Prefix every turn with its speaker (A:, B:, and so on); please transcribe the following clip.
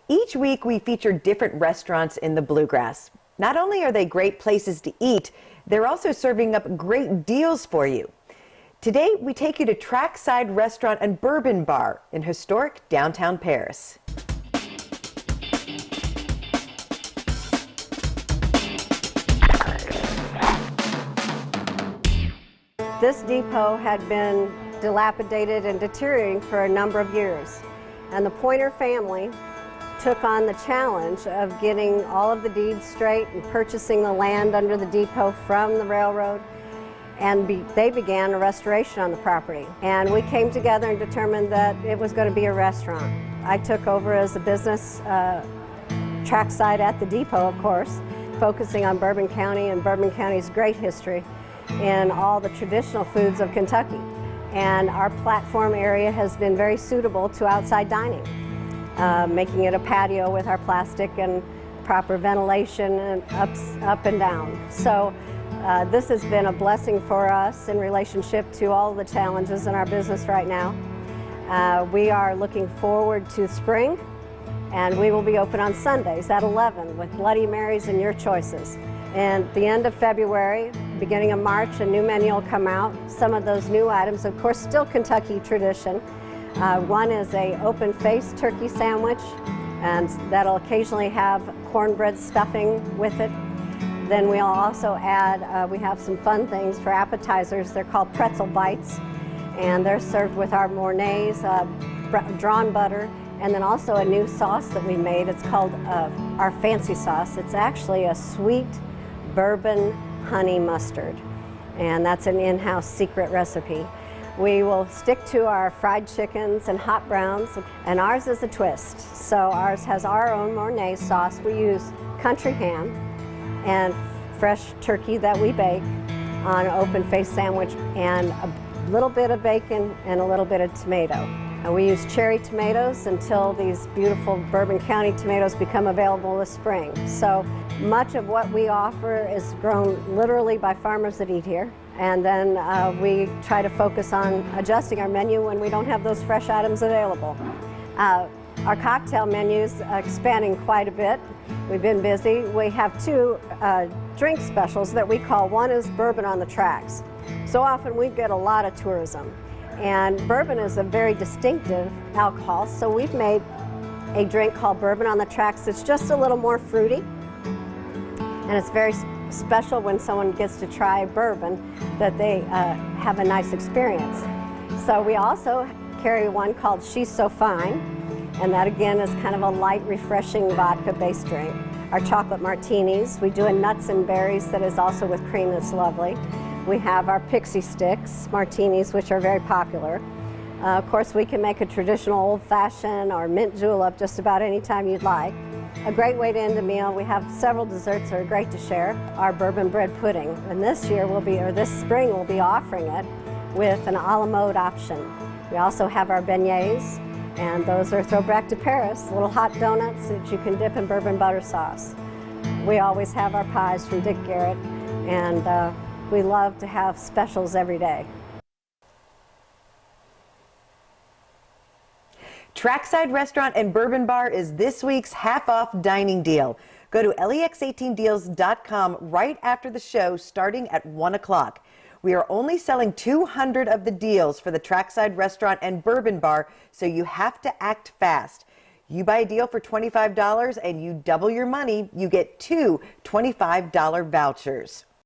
A: Each week we feature different restaurants in the Bluegrass. Not only are they great places to eat, they're also serving up great deals for you. Today we take you to Trackside Restaurant and Bourbon Bar in historic downtown Paris.
B: This depot had been dilapidated and deteriorating for a number of years, and the Pointer family took on the challenge of getting all of the deeds straight and purchasing the land under the depot from the railroad, and they began a restoration on the property. And we came together and determined that it was going to be a restaurant. I took over as a business trackside at the depot, of course, focusing on Bourbon County and Bourbon County's great history and all the traditional foods of Kentucky. And our platform area has been very suitable to outside dining, making it a patio with our plastic and proper ventilation and up and down. So this has been a blessing for us in relationship to all the challenges in our business right now. We are looking forward to spring, and we will be open on Sundays at 11 with Bloody Marys and your choices. And at the end of February, beginning of March, a new menu will come out. Some of those new items, of course, still Kentucky tradition. One is a open-faced turkey sandwich, and that'll occasionally have cornbread stuffing with it. Then we'll also add, we have some fun things for appetizers. They're called pretzel bites, and they're served with our Mornay's drawn butter, and then also a new sauce that we made. It's called our fancy sauce. It's actually a sweet bourbon honey mustard, and that's an in-house secret recipe. We will stick to our fried chickens and hot browns, and ours is a twist. So ours has our own Mornay sauce. We use country ham and fresh turkey that we bake on an open-faced sandwich, and a little bit of bacon and a little bit of tomato. And we use cherry tomatoes until these beautiful Bourbon County tomatoes become available this spring. So much of what we offer is grown literally by farmers that eat here. And then we try to focus on adjusting our menu when we don't have those fresh items available. Our cocktail menu's expanding quite a bit. We've been busy. We have two drink specials that we call. One is Bourbon on the Tracks. So often we get a lot of tourism, and bourbon is a very distinctive alcohol, so we've made a drink called Bourbon on the Tracks. It's just a little more fruity, and it's very special when someone gets to try bourbon, that they have a nice experience. So we also carry one called She's So Fine, and that again is kind of a light, refreshing vodka-based drink. Our chocolate martinis, we do a nuts and berries that is also with cream that's lovely. We have our pixie sticks martinis, which are very popular. Of course, we can make a traditional old-fashioned or mint julep just about any time you'd like. A great way to end a meal. We have several desserts that are great to share. Our bourbon bread pudding, and this spring we'll be offering it with an a la mode option. We also have our beignets, and those are throwback to Paris, little hot donuts that you can dip in bourbon butter sauce. We always have our pies from Dick Garrett, and we love to have specials every day.
A: Trackside Restaurant and Bourbon Bar is this week's half-off dining deal. Go to lex18deals.com right after the show, starting at 1 o'clock. We are only selling 200 of the deals for the Trackside Restaurant and Bourbon Bar, so you have to act fast. You buy a deal for $25 and you double your money, you get two $25 vouchers.